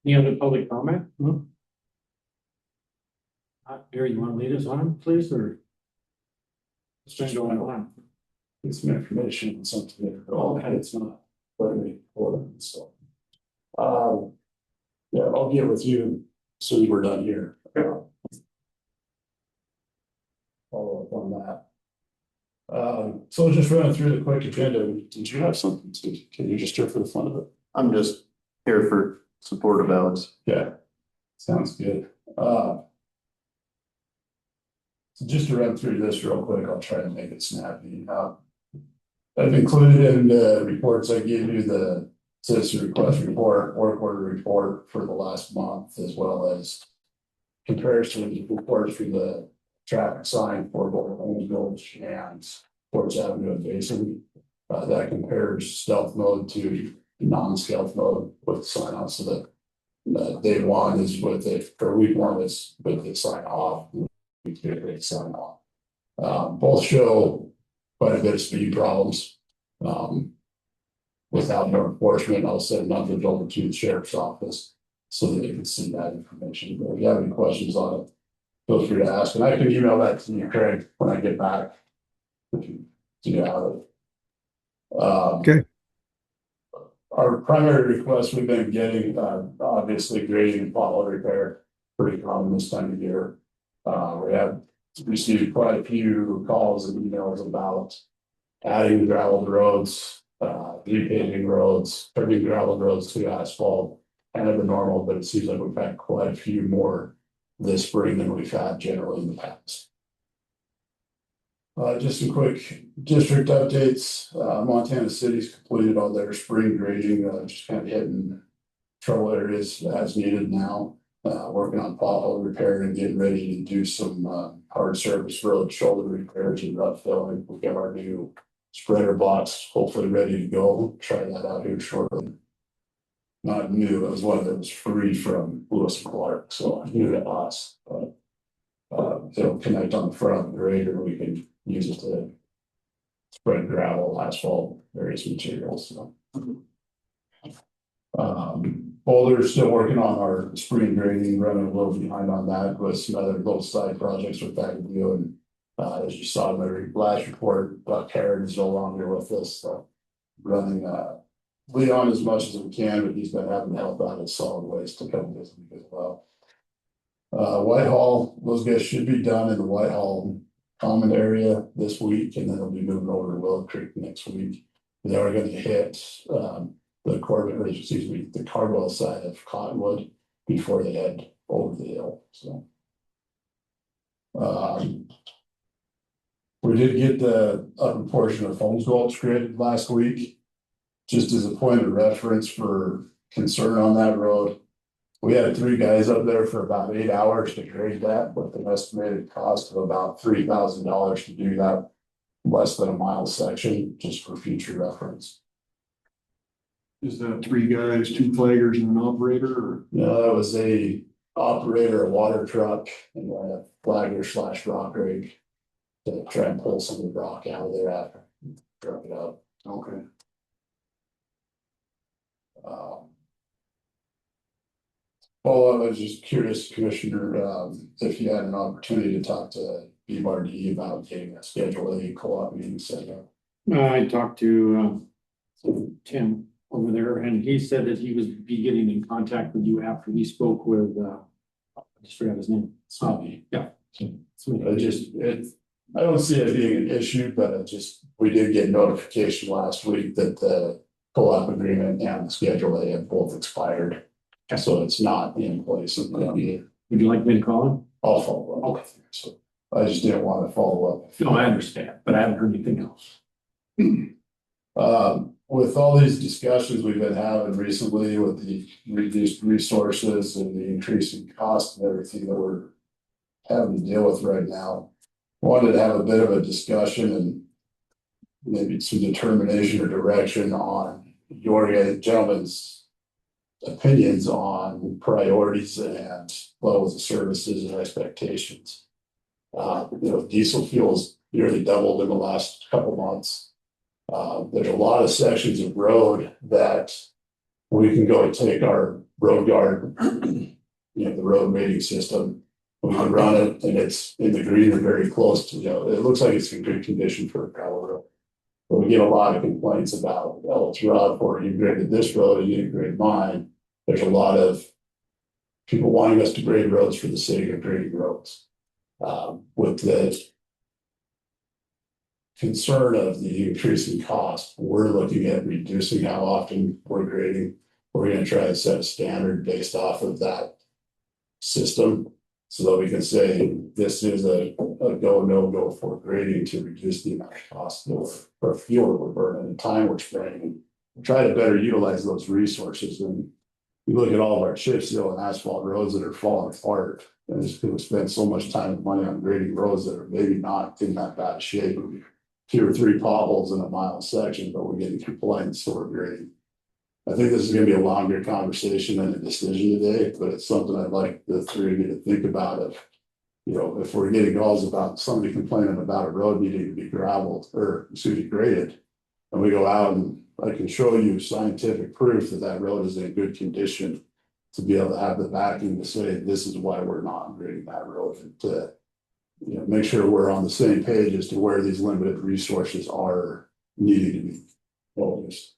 Any other public comment? Gary, you want to lead us on, please, or? What's been going on? Get some information on something that all had, it's not very important, so. Yeah, I'll get with you soon we're done here. Follow up on that. So just running through the quick agenda, did you have something to, can you just do it for the fun of it? I'm just here for support of Alex. Yeah, sounds good. So just to run through this real quick, I'll try to make it snappy. I've included in the reports I gave you the citizen request report, work order report for the last month, as well as comparison reports for the traffic sign for both Holmes Gulch and Forts Avenue and Basin. That compares stealth mode to non-stealth mode with the sign on, so that day one is with it, or week one is with the sign off. Sign off. Both show quite a bit of speed problems. Without no enforcement, I'll send numbers over to the sheriff's office so that they can see that information. But if you have any questions on it, feel free to ask, and I can email that to you, Craig, when I get back. If you have it. Okay. Our primary request we've been getting, obviously grading and pothole repair, pretty common this time of year. We have received quite a few calls and emails about adding gravel roads, repaving roads, turning gravel roads to asphalt, kind of the normal, but it seems like we've had quite a few more this spring than we've had generally in the past. Just some quick district updates. Montana City's completed all their spring grading, just kind of hitting trouble areas as needed now. Working on pothole repair and getting ready to do some hard surface road shoulder repairs and rough filling. We've got our new spreader box hopefully ready to go. Try that out here shortly. Not new, it was one that was free from Lewis and Clark, so I knew that lost. But it'll connect on the front of the grader. We can use it to spread gravel, asphalt, various materials. So. Boulder's still working on our spring grading, running a little behind on that with some other little side projects with that view. And as you saw in the last report, Buck Herod is no longer with us. So running Leon as much as we can, but he's been having to help out at solid waste to come visit as well. Whitehall, those guys should be done in the Whitehall common area this week, and then they'll be moving over to Willow Creek next week. They are gonna hit, the Corbin, or excuse me, the Cardwell side of Cottonwood before they head over the hill, so. We did get the upper portion of Holmes Gulch graded last week. Just as a point of reference for concern on that road. We had 3 guys up there for about 8 hours to grade that with an estimated cost of about $3,000 to do that. Less than a mile section, just for future reference. Is that 3 guys, 2 flaggers and an operator, or? No, that was a operator, a water truck, and then a flagger / rock rig. To try and pull some of the rock out of there after, drug it up. Okay. Well, I was just curious, Commissioner, if you had an opportunity to talk to BRD about getting a Schedule A co-op meeting set up. I talked to Tim over there, and he said that he would be getting in contact with you after he spoke with I just forgot his name. Yeah. I don't see it being an issue, but we did get notification last week that the co-op agreement and the Schedule A have both expired. So it's not in place. Would you like me to call him? I'll follow up. Okay. So I just didn't want to follow up. No, I understand, but I haven't heard anything else. With all these discussions we've been having recently with the reduced resources and the increasing cost and everything that we're having to deal with right now. Wanted to have a bit of a discussion and maybe some determination or direction on your gentlemen's opinions on priorities and levels of services and expectations. Diesel fuel's nearly doubled in the last couple months. There's a lot of sections of road that we can go and take our road guard, the road rating system. We can run it and it's in the green or very close to, it looks like it's in good condition for a gravel road. But we get a lot of complaints about, well, it's rough, or you graded this road and you didn't grade mine. There's a lot of people wanting us to grade roads for the sake of grading roads. With the concern of the increasing cost, we're looking at reducing how often we're grading. We're going to try and set a standard based off of that system so that we can say this is a go, no go for grading to reduce the amount of cost for fuel we're burning and time we're spending. Try to better utilize those resources. And you look at all of our chip seal and asphalt roads that are falling apart, and it's people spend so much time and money on grading roads that are maybe not in that bad shape. 2 or 3 potholes in a mile section, but we're getting complaints, so we're grading. I think this is gonna be a longer conversation than a decision today, but it's something I'd like the 3 of you to think about. If we're getting calls about somebody complaining about a road needing to be graded, and we go out and I can show you scientific proof that that road is in good condition, to be able to have the backing to say this is why we're not grading that road, and to make sure we're on the same page as to where these limited resources are needing to be focused.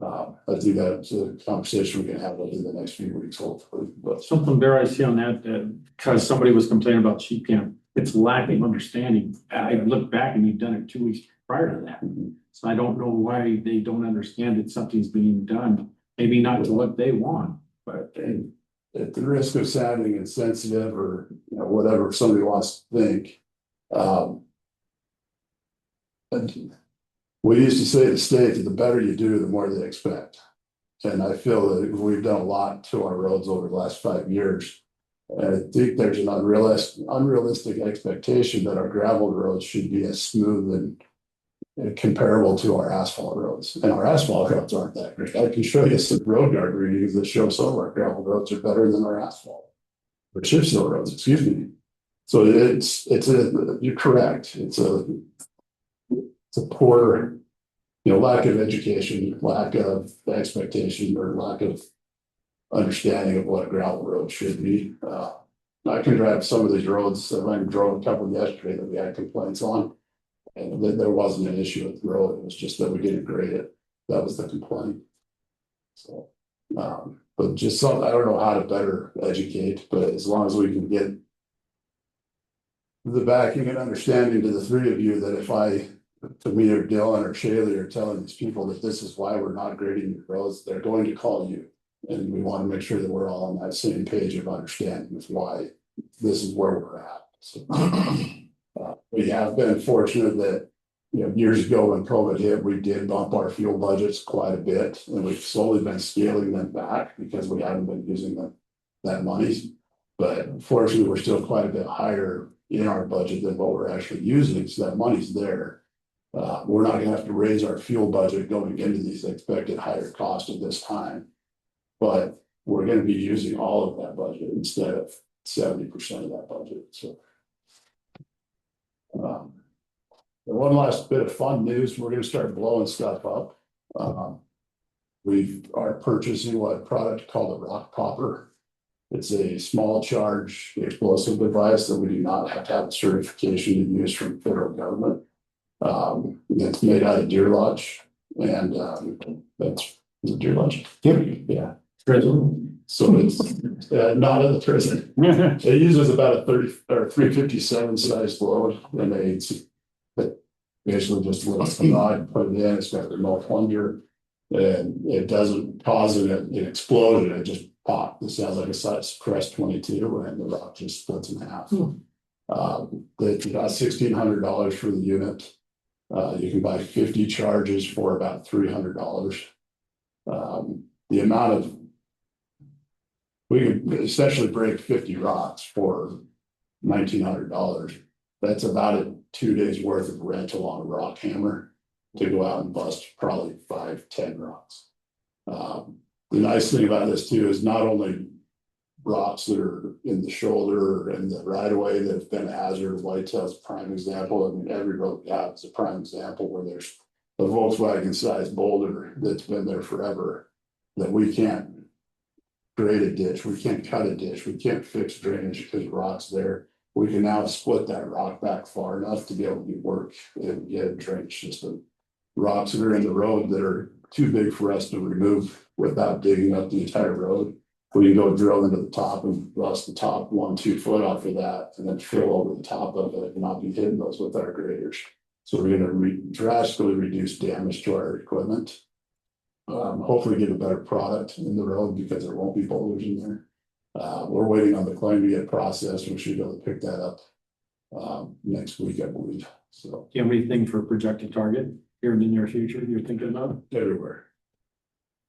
I think that's a conversation we can have over the next few weeks, hopefully. But Something there I see on that, because somebody was complaining about sheep camp, it's lacking understanding. I looked back and you've done it 2 weeks prior to that. So I don't know why they don't understand that something's being done, maybe not to what they want, but. At the risk of sounding insensitive or whatever somebody wants to think, we used to say at the state that the better you do, the more they expect. And I feel that we've done a lot to our roads over the last 5 years. And I think there's an unrealistic expectation that our gravel roads should be as smooth and comparable to our asphalt roads. And our asphalt roads aren't that great. I can show you some road guard readings that show some of our gravel roads are better than our asphalt. Or chip seal roads, excuse me. So you're correct. It's a poor, lack of education, lack of expectation, or lack of understanding of what a gravel road should be. I can drive some of these roads. I drove a couple yesterday that we had complaints on, and there wasn't an issue with the road. It was just that we didn't grade it. That was the complaint. So, But just some, I don't know how to better educate, but as long as we can get the backing and understanding to the three of you that if to me or Dylan or Shaylee are telling these people that this is why we're not grading your roads, they're going to call you. And we want to make sure that we're all on that same page of understanding of why this is where we're at. So, we have been fortunate that, years ago when COVID hit, we did bump our fuel budgets quite a bit, and we've slowly been scaling them back because we haven't been using that money. But unfortunately, we're still quite a bit higher in our budget than what we're actually using, so that money's there. We're not gonna have to raise our fuel budget going into these expected higher costs at this time. But we're gonna be using all of that budget instead of 70% of that budget, so. One last bit of fun news, we're gonna start blowing stuff up. We are purchasing what product called a rock popper. It's a small charge explosive device that we do not have to have a certification to use from the federal government. It's made out of Deer Lodge, and that's the Deer Lodge. Yeah. Prison. So it's not in the prison. It uses about a 30 or 357 size load, and basically just lifts the rod, put it in. It's got a remote plunger, and it doesn't cause an explosion. It just pop. It sounds like a size crest 22, and the rock just splits in half. It's about $1,600 for the unit. You can buy 50 charges for about $300. The amount of we could essentially break 50 rocks for $1,900. That's about 2 days worth of rental on a rock hammer to go out and bust probably 5-10 rocks. The nice thing about this too is not only rocks that are in the shoulder and the right of way that have been a hazard. Whitetail's a prime example. I mean, every road we have is a prime example where there's a Volkswagen sized boulder that's been there forever that we can't grade a ditch, we can't cut a ditch, we can't fix drainage because the rock's there. We can now split that rock back far enough to be able to work and get a drainage system. Rocks that are in the road that are too big for us to remove without digging up the entire road. We can go drill into the top and bust the top 1-2 foot off of that and then fill over the top of it and not be hitting those with our graders. So we're gonna drastically reduce damage to our equipment. Hopefully get a better product in the road because there won't be boulders in there. We're waiting on the claim to get processed. We should be able to pick that up next week, I believe. So. Do you have anything for projected target here in the near future you're thinking about? Everywhere.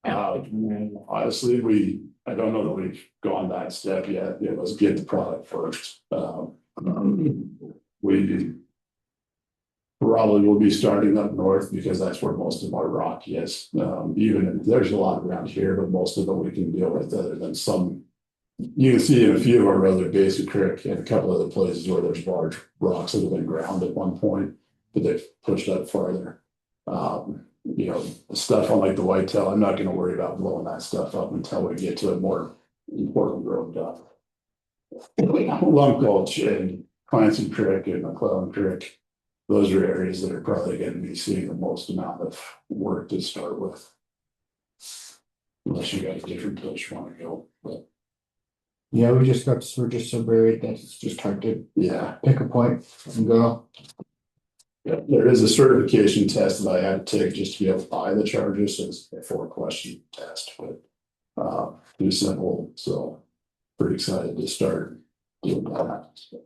Honestly, I don't know that we've gone that step yet. Let's get the product first. We probably will be starting up north because that's where most of our rock is. Even there's a lot around here, but most of them we can deal with other than some. You can see in a few of our other Basin Creek and a couple other places where there's large rocks that have been ground at one point, but they've pushed up farther. Stuff on like the Whitetail, I'm not going to worry about blowing that stuff up until we get to a more important road done. Lum Gulch and Clancy Creek and McClellan Creek, those are areas that are probably going to be seeing the most amount of work to start with. Unless you got a different place you want to go, but. Yeah, we're just so buried that it's just hard to pick a point and go. Yeah, there is a certification test that I had to take just to be able to buy the charges. So it's a 4-question test, but pretty simple. So pretty excited to start doing that. So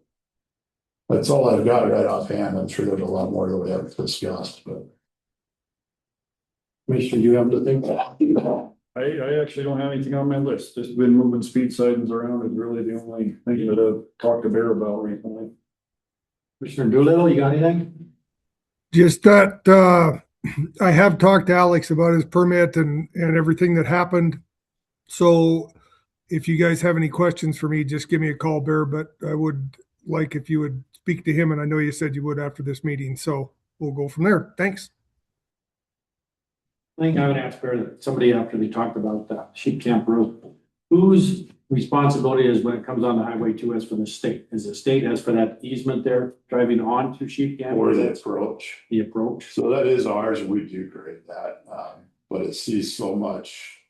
that's all I've got right offhand. I'm sure there's a lot more that we haven't discussed, but. Commissioner, you have anything? I actually don't have anything on my list. Just been moving speed signs around is really the only thing that I've talked to Bear about recently. Commissioner Doolittle, you got anything? Just that, I have talked to Alex about his permit and everything that happened. So if you guys have any questions for me, just give me a call, Bear, but I would like if you would speak to him, and I know you said you would after this meeting, so we'll go from there. Thanks. I think I would ask her, somebody after they talked about the sheep camp road, whose responsibility is when it comes on the highway to us for the state? Is the state as for that easement there driving on to sheep camp? Or the approach. The approach. So that is ours, and we do grade that, but it sees so much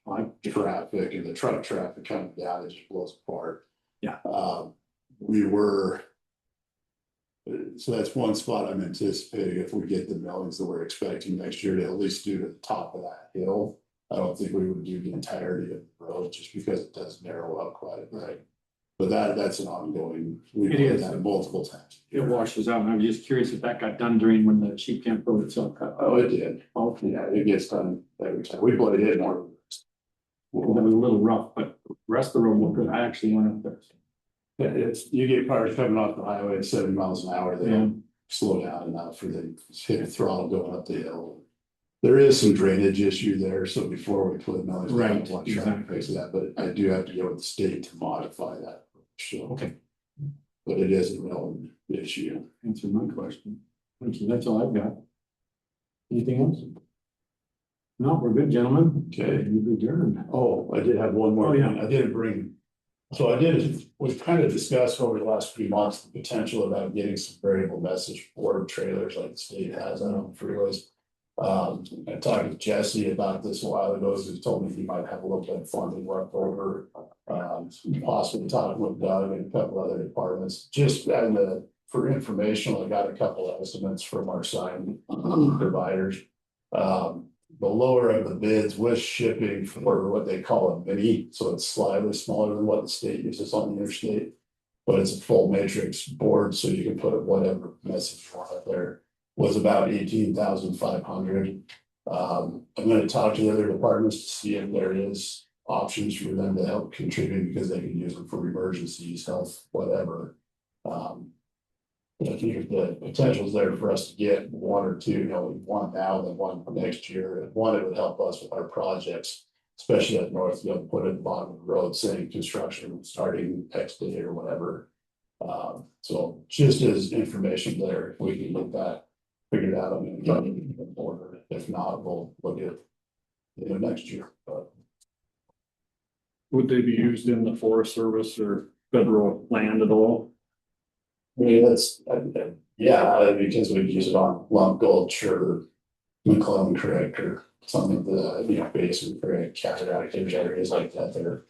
traffic and the truck traffic coming down, it just blows apart. Yeah. We were. So that's one spot I'm anticipating if we get the millions that we're expecting next year to at least do to the top of that hill. I don't think we would do the entirety of the road just because it does narrow up quite a bit. But that's an ongoing, we've It done is. that multiple times. It washes out, and I was just curious if that got done during when the sheep camp road itself cut. Oh, it did. Oh, Yeah, it gets done every time. We played it more. it was a little rough, but the rest of the road looked good. I actually went up there. It's, you get cars coming off the highway at 70 miles an hour, they don't slow down enough for the hit a throttle going up the hill. There is some drainage issue there, so before we put noise. Right, Try to fix that, but I do have to go with the state to modify that. So, Okay, but it is a real issue. answered my question. Thank you. That's all I've got. Anything else? No, we're good, gentlemen. Okay. You've adjourned. Oh, I did have one more Oh, yeah. thing. I didn't bring. So we've kind of discussed over the last few months, the potential about getting some variable message board trailers like the state has on freeways. I talked to Jesse about this a while ago, so he told me he might have a little bit of funding left over. Possibly talking with Doug and a couple other departments, just for information, I got a couple of estimates from our sign providers. The lower of the bids with shipping for what they call a mini, so it's slightly smaller than what the state uses on the interstate. But it's a full matrix board, so you can put whatever message you want up there, was about 18,500. I'm gonna talk to the other departments to see if there is options for them to help contribute, because they can use them for emergencies, health, whatever. I think the potential is there for us to get one or two, one now, then one for next year. And one, it would help us with our projects, especially up north, put it at the bottom of the road saying construction starting X day or whatever. So just as information there, if we can get that figured out, I'm gonna get it in order. If not, we'll look at next year. But Would they be used in the Forest Service or federal land at all? that's, because we use it on Lump Gulch or McClellan Creek or some of the, Basin Creek, cataract, there's areas like that that are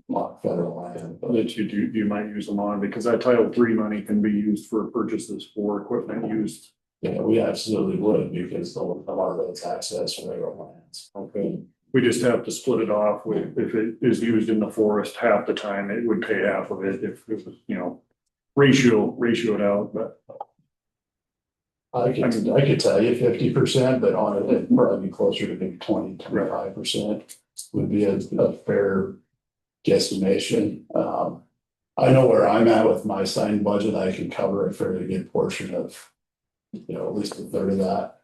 not federal land. But That you might use them on, because that Title III money can be used for purchases for equipment used. yeah, we absolutely would, because a lot of those access federal lands. Okay. We just have to split it off with, if it is used in the forest half the time, it would pay half of it if it was, ratio it out, but. I could tell you 50%, but on it, it'd probably be closer to maybe 20-25% would be a fair guesstimation. I know where I'm at with my sign budget. I can cover a fairly good portion of, at least a third of that.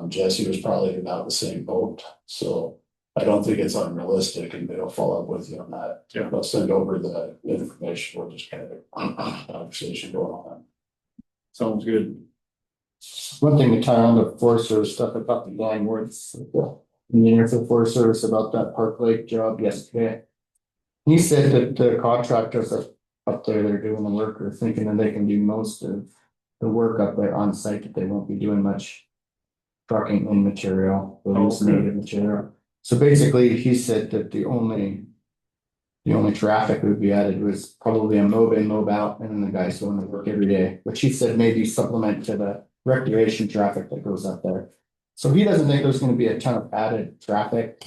Jesse was probably about the same boat, so I don't think it's unrealistic, and they'll follow up with you on that. Yeah. They'll send over the information. We'll just kind of a conversation going on. Sounds good. One thing to tie on the Forest Service stuff about the gang wards. Engineer for the Forest Service about that Park Lake job yesterday. He said that the contractors up there, they're doing the work, are thinking that they can do most of the work up there on site, that they won't be doing much trucking in material, native material. So basically, he said that the only traffic would be added was probably a mob in, mob out, and then the guys going to work every day, which he said maybe supplement to the recreation traffic that goes up there. So he doesn't think there's gonna be a ton of added traffic,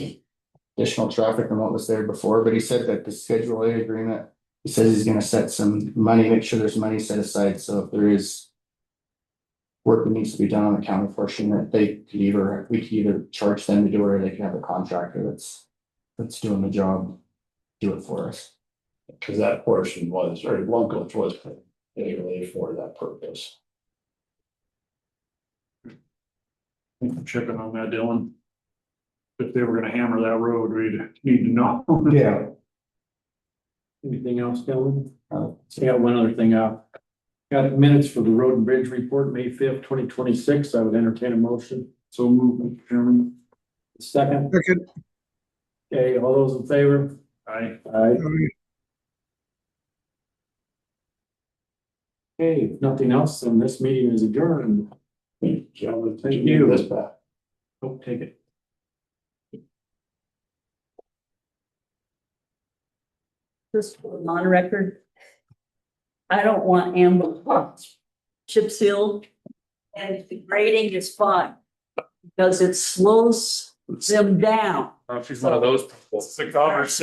additional traffic than what was there before, but he said that the Schedule A agreement, he says he's gonna set some money, make sure there's money set aside, so if there is work that needs to be done on the county portion, that we could either charge them to do it, or they can have a contractor that's doing the job, do it for us. Because that portion was, or Long Gulch was particularly for that purpose. Checking on that, Dylan. If they were gonna hammer that road, we'd need to know. Yeah. Anything else, Dylan? No. I got one other thing up. Got minutes for the road and bridge report, May 5th, 2026. I would entertain a motion. So move, Mr. Chairman. Second. Second. Okay, all those in favor? Aye. Aye. Okay, if nothing else, then this meeting is adjourned. Gentlemen, Thank you. This back. Oh, take it. Just on record. I don't want ambush, chip seal, and the grading is fine. Because it slows them down. She's one of those people. 6 hours.